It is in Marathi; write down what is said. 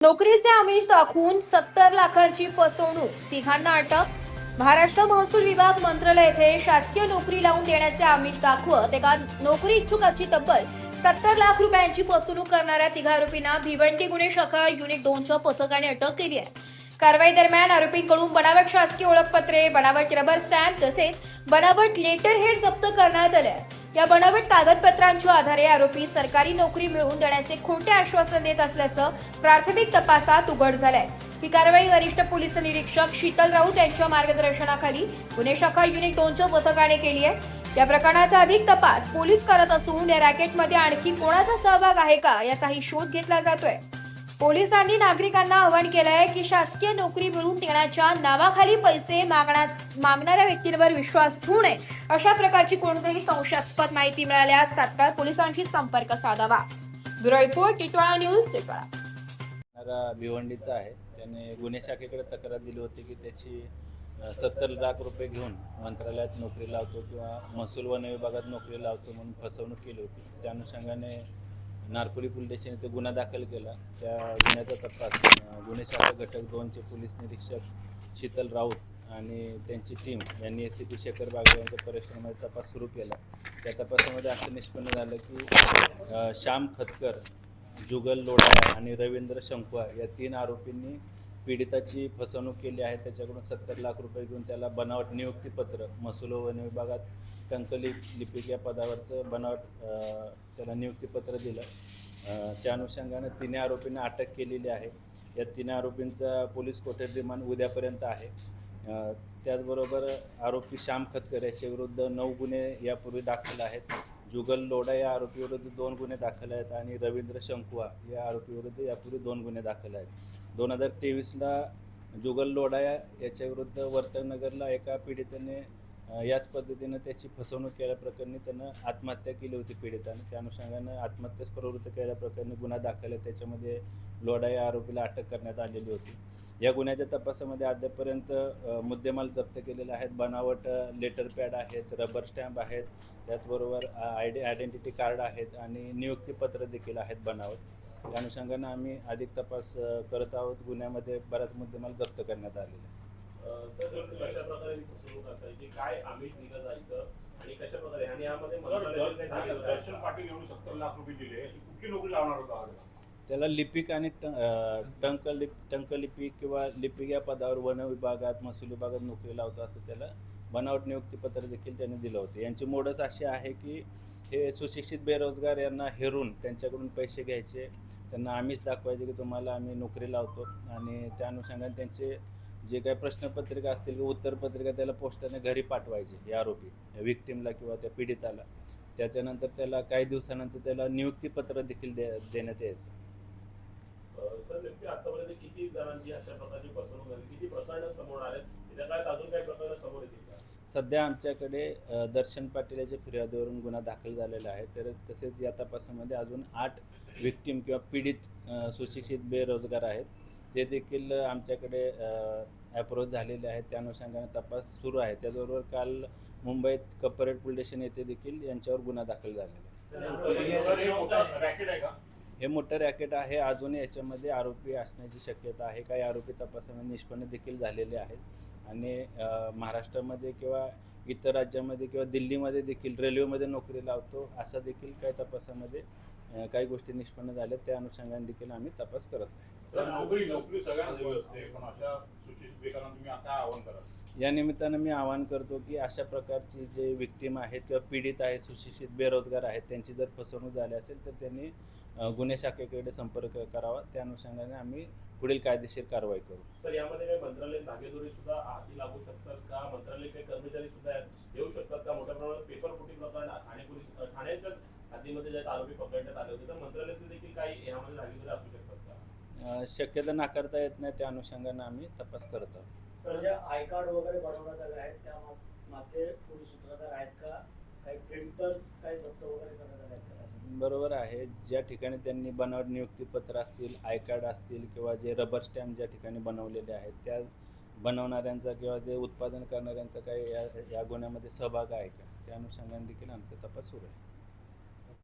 नोकरीचे आमिष दाखवून 70 लाखांची फसवणूक, तिघांना अटक। महाराष्ट्र महसूल विभाग मंत्रालय येथे शासकीय नोकरी लावून देण्याचे आमिष दाखवत एका नोकरी इच्छुकाची तब्बल 70 लाख रुपयांची फसवणूक करणाऱ्या तिघा आरोपींना भिवंडी गुन्हे शाखा युनिट 2च्या पथकाने अटक केली आहे। कारवाई दरम्यान आरोपींकडून बनावट शासकीय ओळखपत्रे, बनावट रबर स्टॅम्प तसेच बनावट लेटर हेड जप्त करण्यात आले। या बनावट कागदपत्रांच्या आधारे आरोपी सरकारी नोकरी मिळवून देण्याचे खोटे आश्वासन देत असल्याचं प्राथमिक तपासात उघड झालंय। ही कारवाई वरिष्ठ पोलीस निरीक्षक शीतल राऊत यांच्या मार्गदर्शनाखाली गुन्हे शाखा युनिट 2च्या पथकाने केली आहे। या प्रकरणाचा अधिक तपास पोलीस करत असून या रॅकेटमध्ये आणखी कोणाचा सहभाग आहे का याचाही शोध घेतला जातोय। पोलिसांनी नागरिकांना आवाहन केलंय की शासकीय नोकरी मिळवून देण्याच्या नावाखाली पैसे मागणाऱ्या व्यक्तींवर विश्वास ठेवू नये। अशा प्रकारची कोणतीही संशयास्पद माहिती मिळाल्यास तात्काळ पोलिसांशी संपर्क साधावा। Bureau report, Titwala news, Titwala. भिवंडीचा आहे। त्याने गुन्हे शाखेकडे तक्रार दिली होती की त्याची 70 लाख रुपये घेऊन मंत्रालयात नोकरी लावतो किंवा महसूल वन विभागात नोकरी लावतो म्हणून फसवणूक केली होती। त्या अनुषंगाने नारपुली पोलीस स्टेशन येथे गुन्हा दाखल केला। त्या गुन्ह्याचा तपास गुन्हे शाखा घटक 2चे पोलीस निरीक्षक शीतल राऊत आणि त्यांची टीम यांनी ACP शेखर बागवे यांच्या परिश्रमामध्ये तपास सुरू केला। त्या तपासामध्ये असं निष्पन्न झालं की श्याम खतकर, जुगल लोढा आणि रवींद्र शंकुआ या 3 आरोपींनी पीडिताची फसवणूक केली आहे। त्याच्याकडून 70 लाख रुपये घेऊन त्याला बनावट नियुक्तीपत्र, महसूल वन विभागात टंकलिपिक या पदावरचं बनावट त्याला नियुक्तीपत्र दिलं। त्या अनुषंगाने 3 आरोपींना अटक केलेली आहे। या 3 आरोपींचा पोलीस कोठडी रिमांड उद्यापर्यंत आहे। त्याचबरोबर आरोपी श्याम खतकर याच्याविरुद्ध 9 गुन्हे यापूर्वी दाखल आहेत। जुगल लोढा या आरोपीविरुद्ध 2 गुन्हे दाखल आहेत आणि रवींद्र शंकुआ या आरोपीविरुद्ध यापूर्वी 2 गुन्हे दाखल आहेत। 2023ला जुगल लोढा याच्याविरुद्ध वर्तकनगरला एका पीडितेने याच पद्धतीनं त्याची फसवणूक केल्याप्रकरणी त्यानं आत्महत्या केली होती पीडिताने। त्या अनुषंगानं आत्महत्येस प्रवृत्त केल्याप्रकरणी गुन्हा दाखल आहे। त्याच्यामध्ये लोढा या आरोपीला अटक करण्यात आलेली होती। या गुन्ह्याच्या तपासामध्ये अद्यापर्यंत मुद्देमाल जप्त केलेले आहेत। बनावट लेटर पॅड आहेत, रबर स्टॅम्प आहेत, त्याचबरोबर आयडेंटिटी कार्ड आहेत आणि नियुक्तीपत्र देखील आहेत बनावट। त्या अनुषंगानं आम्ही अधिक तपास करत आहोत। गुन्ह्यामध्ये बराच मुद्देमाल जप्त करण्यात आलेला आहे। सर, कशा प्रकारे फसवणूक असायची, काय आमिष निघत जायचं आणि कशा प्रकारे आणि यामध्ये दर्शन पाटील एवढे 70 लाख रुपये दिले, कुठली नोकरी लावणार होता? त्याला लिपिक आणि टंकलिपिक किंवा लिपिक या पदावर वन विभागात, महसूल विभागात नोकरी लावतो असं त्याला बनावट नियुक्तीपत्र देखील त्यांनी दिलं होतं। यांची मोडच अशी आहे की हे सुशिक्षित बेरोजगार यांना हेरून त्यांच्याकडून पैसे घ्यायचे, त्यांना आमिष दाखवायचे की तुम्हाला आम्ही नोकरी लावतो आणि त्या अनुषंगाने त्यांचे जे काही प्रश्नपत्रिका असतील किंवा उत्तरपत्रिका त्याला पोस्टाने घरी पाठवायचे हे आरोपी विक्टिमला किंवा त्या पीडिताला। त्याच्यानंतर त्याला काही दिवसानंतर त्याला नियुक्तीपत्र देखील देण्यात यायचं। सर, नेमकी आतापर्यंत किती जणांची अशा प्रकारची फसवणूक झाली, किती प्रकरणं समोर आले, त्या काळात अजून काही प्रकरणं समोर येतील का? सध्या आमच्याकडे दर्शन पाटील याच्या फिर्यादीवरून गुन्हा दाखल झालेला आहे। तर तसेच या तपासामध्ये अजून 8 विक्टिम किंवा पीडित सुशिक्षित बेरोजगार आहेत, ते देखील आमच्याकडे अप्रोच झालेले आहेत। त्या अनुषंगाने तपास सुरू आहे। त्याचबरोबर काल मुंबईत कपरेट पोलीस स्टेशन येथे देखील यांच्यावर गुन्हा दाखल झालेला आहे। हे मोठं रॅकेट आहे। अजून याच्यामध्ये आरोपी असण्याची शक्यता आहे। काही आरोपी तपासामध्ये निष्पन्न देखील झालेले आहेत आणि महाराष्ट्रामध्ये किंवा इतर राज्यामध्ये किंवा दिल्लीमध्ये देखील रेल्वेमध्ये नोकरी लावतो असा देखील काही तपासामध्ये काही गोष्टी निष्पन्न झाल्या। त्या अनुषंगाने देखील आम्ही तपास करत नोकरी सगळ्यांना हवी असते, पण अशा सुशिक्षित बेकारांना तुम्ही काय आव्हान कराल? या निमित्तानं मी आवाहन करतो की अशा प्रकारची जे विक्टिम आहेत किंवा पीडित आहेत, सुशिक्षित बेरोजगार आहेत, त्यांची जर फसवणूक झाली असेल तर त्यांनी गुन्हे शाखेकडे संपर्क करावा। त्या अनुषंगाने आम्ही पुढील कायदेशीर कारवाई करू। सर, यामध्ये काही मंत्रालय धागेदोरी सुद्धा हाती लागू शकतात का? मंत्रालय काही कर्मचारी सुद्धा येऊ शकतात का? मोठ्या प्रमाणात पेपर फुटी प्रकरण ठाण्याच्या हद्दीमध्ये जे आरोपी पकडण्यात आले होते, तर मंत्रालयातील देखील काही यामध्ये धागेदोरी असू शकतात का? शक्यता नाकारता येत नाही। त्या अनुषंगाने आम्ही तपास करत आहोत। सर, जे आय कार्ड वगैरे बनवण्यात आले आहेत त्या मागे पोलीस सूत्रधार आहेत का? काही प्रिंटर्स काही जप्त वगैरे करण्यात आले आहेत का? बरोबर आहे। ज्या ठिकाणी त्यांनी बनावट नियुक्तीपत्र असतील, आय कार्ड असतील किंवा जे रबर स्टॅम्प ज्या ठिकाणी बनवलेले आहेत त्या बनवणाऱ्यांचा किंवा ते उत्पादन करणाऱ्यांचा काही या गुन्ह्यामध्ये सहभाग आहे का, त्या अनुषंगाने देखील आमचा तपास सुरू आहे।